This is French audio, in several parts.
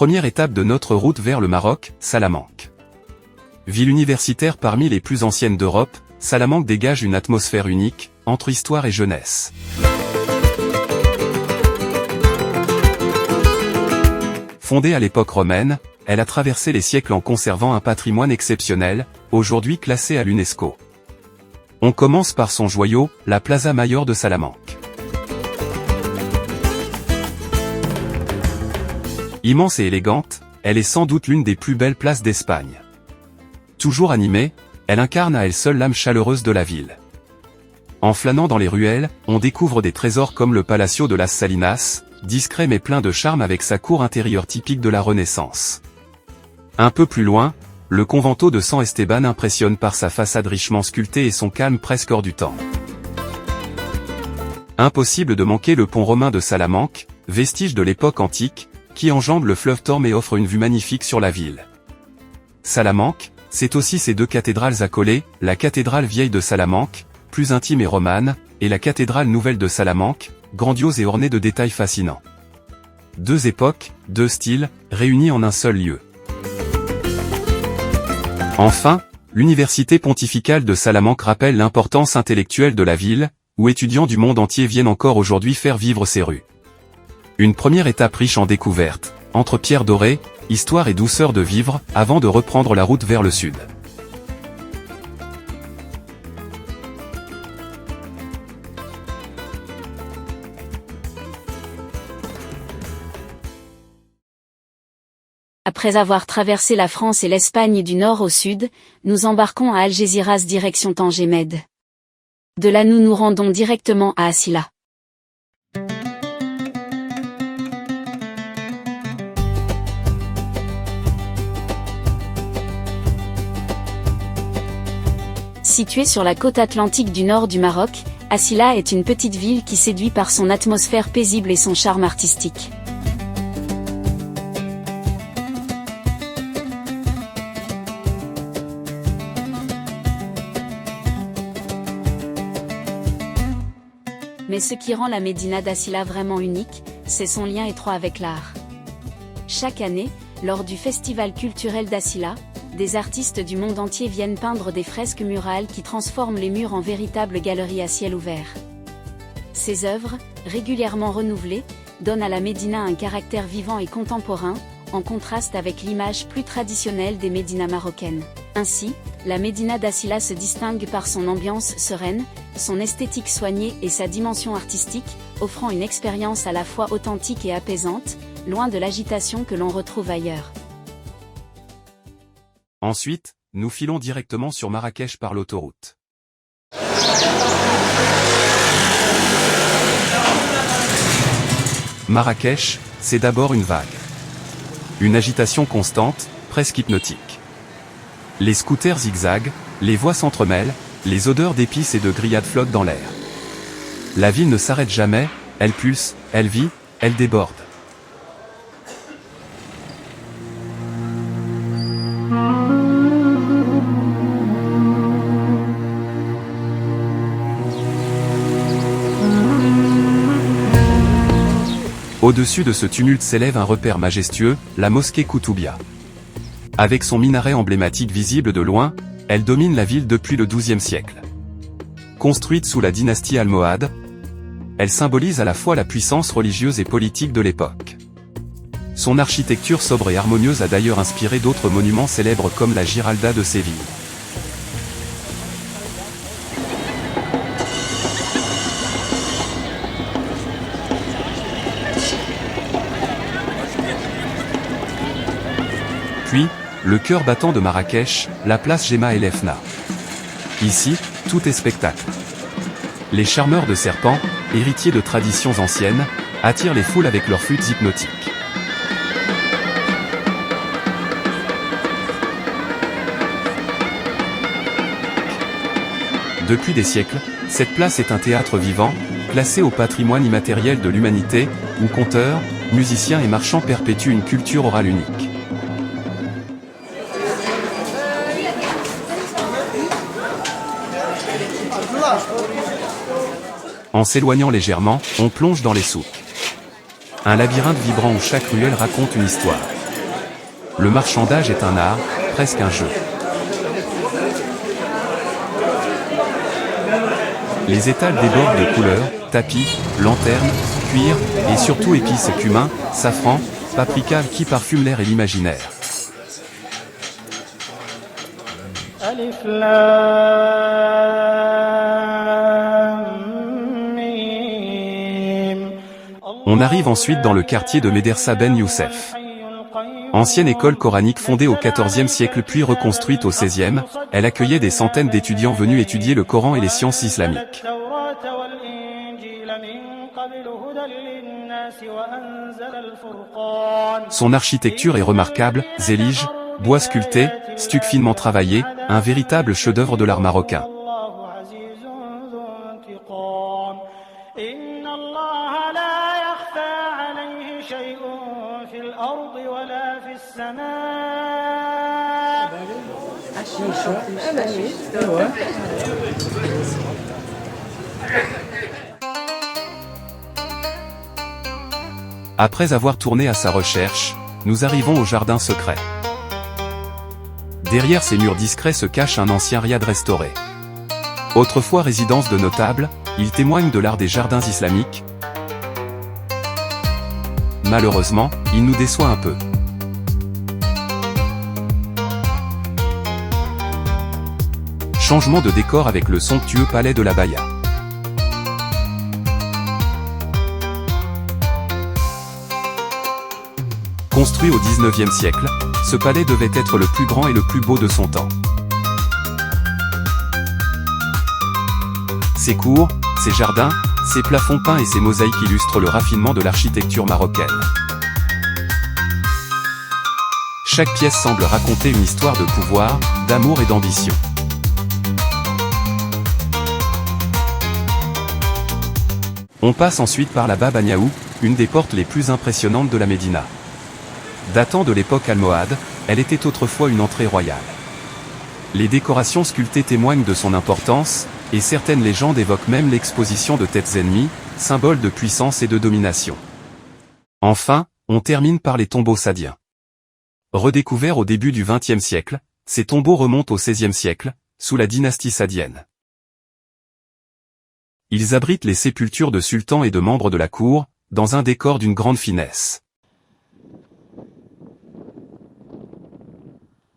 Première étape de notre route vers le Maroc, Salamanque. Ville universitaire parmi les plus anciennes d'Europe, Salamanque dégage une atmosphère unique, entre histoire et jeunesse. Fondée à l'époque romaine, elle a traversé les siècles en conservant un patrimoine exceptionnel, aujourd'hui classé à l'UNESCO. On commence par son joyau, la Plaza Mayor de Salamanque. Immense et élégante, elle est sans doute l'une des plus belles places d'Espagne. Toujours animée, elle incarne à elle seule l'âme chaleureuse de la ville. En flânant dans les ruelles, on découvre des trésors comme le Palacio de las Salinas, discret mais plein de charme avec sa cour intérieure typique de la Renaissance. Un peu plus loin, le convento de San Esteban impressionne par sa façade richement sculptée et son calme presque hors du temps. Impossible de manquer le pont romain de Salamanque, vestige de l'époque antique, qui enjambe le fleuve Torme et offre une vue magnifique sur la ville. Salamanque, c'est aussi ses deux cathédrales accolées, la cathédrale vieille de Salamanque, plus intime et romane, et la cathédrale nouvelle de Salamanque, grandiose et ornée de détails fascinants. Deux époques, deux styles, réunis en un seul lieu. Enfin, l'université pontificale de Salamanque rappelle l'importance intellectuelle de la ville, où étudiants du monde entier viennent encore aujourd'hui faire vivre ses rues. Une première étape riche en découvertes, entre pierres dorées, histoire et douceur de vivre, avant de reprendre la route vers le sud. Après avoir traversé la France et l'Espagne du nord au sud, nous embarquons à Algésiras direction Tanger-Med. De là nous nous rendons directement à Asila. Située sur la côte atlantique du nord du Maroc, Asila est une petite ville qui séduit par son atmosphère paisible et son charme artistique. Mais ce qui rend la médina d'Asila vraiment unique, c'est son lien étroit avec l'art. Chaque année, lors du festival culturel d'Asila, des artistes du monde entier viennent peindre des fresques murales qui transforment les murs en véritables galeries à ciel ouvert. Ces œuvres, régulièrement renouvelées, donnent à la médina un caractère vivant et contemporain, en contraste avec l'image plus traditionnelle des médinas marocaines. Ainsi, la médina d'Asila se distingue par son ambiance sereine, son esthétique soignée et sa dimension artistique, offrant une expérience à la fois authentique et apaisante, loin de l'agitation que l'on retrouve ailleurs. Ensuite, nous filons directement sur Marrakech par l'autoroute. Marrakech, c'est d'abord une vague. Une agitation constante, presque hypnotique. Les scooters zigzaguent, les voix s'entremêlent, les odeurs d'épices et de grillades flottent dans l'air. La ville ne s'arrête jamais, elle pulse, elle vit, elle déborde. Au-dessus de ce tumulte s'élève un repère majestueux, la mosquée Koutoubia. Avec son minaret emblématique visible de loin, elle domine la ville depuis le XIIe siècle. Construite sous la dynastie almohade, elle symbolise à la fois la puissance religieuse et politique de l'époque. Son architecture sobre et harmonieuse a d'ailleurs inspiré d'autres monuments célèbres comme la Giralda de Séville. Puis, le cœur battant de Marrakech, la place Jemaa El Fna. Ici, tout est spectacle. Les charmeurs de serpents, héritiers de traditions anciennes, attirent les foules avec leurs flûtes hypnotiques. Depuis des siècles, cette place est un théâtre vivant, classé au patrimoine immatériel de l'humanité, où conteurs, musiciens et marchands perpétuent une culture orale unique. En s'éloignant légèrement, on plonge dans les souks. Un labyrinthe vibrant où chaque ruelle raconte une histoire. Le marchandage est un art, presque un jeu. Les étals débordent de couleurs, tapis, lanternes, cuir, et surtout épices et cumin, safran, paprika qui parfument l'air et l'imaginaire. Alif Lam Mim. On arrive ensuite dans le quartier de Médersa Ben Youssef. Ancienne école coranique fondée au XIVe siècle puis reconstruite au XVIe, elle accueillait des centaines d'étudiants venus étudier le Coran et les sciences islamiques. Son architecture est remarquable, zélige, bois sculpté, stuc finement travaillé, un véritable chef-d'œuvre de l'art marocain. Après avoir tourné à sa recherche, nous arrivons au jardin secret. Derrière ces murs discrets se cache un ancien riad restauré. Autrefois résidence de notables, il témoigne de l'art des jardins islamiques. Malheureusement, il nous déçoit un peu. Changement de décor avec le somptueux palais de la Baya. Construit au XIXe siècle, ce palais devait être le plus grand et le plus beau de son temps. Ses cours, ses jardins, ses plafonds peints et ses mosaïques illustrent le raffinement de l'architecture marocaine. Chaque pièce semble raconter une histoire de pouvoir, d'amour et d'ambition. On passe ensuite par la Bab Agnaou, une des portes les plus impressionnantes de la Médina. Datant de l'époque almohade, elle était autrefois une entrée royale. Les décorations sculptées témoignent de son importance, et certaines légendes évoquent même l'exposition de têtes ennemies, symbole de puissance et de domination. Enfin, on termine par les tombeaux sadiens. Redécouverts au début du XXe siècle, ces tombeaux remontent au XVIe siècle, sous la dynastie sadienne. Ils abritent les sépultures de sultans et de membres de la cour, dans un décor d'une grande finesse.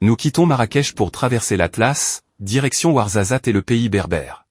Nous quittons Marrakech pour traverser l'Atlas, direction Ouarzazate et le pays berbère.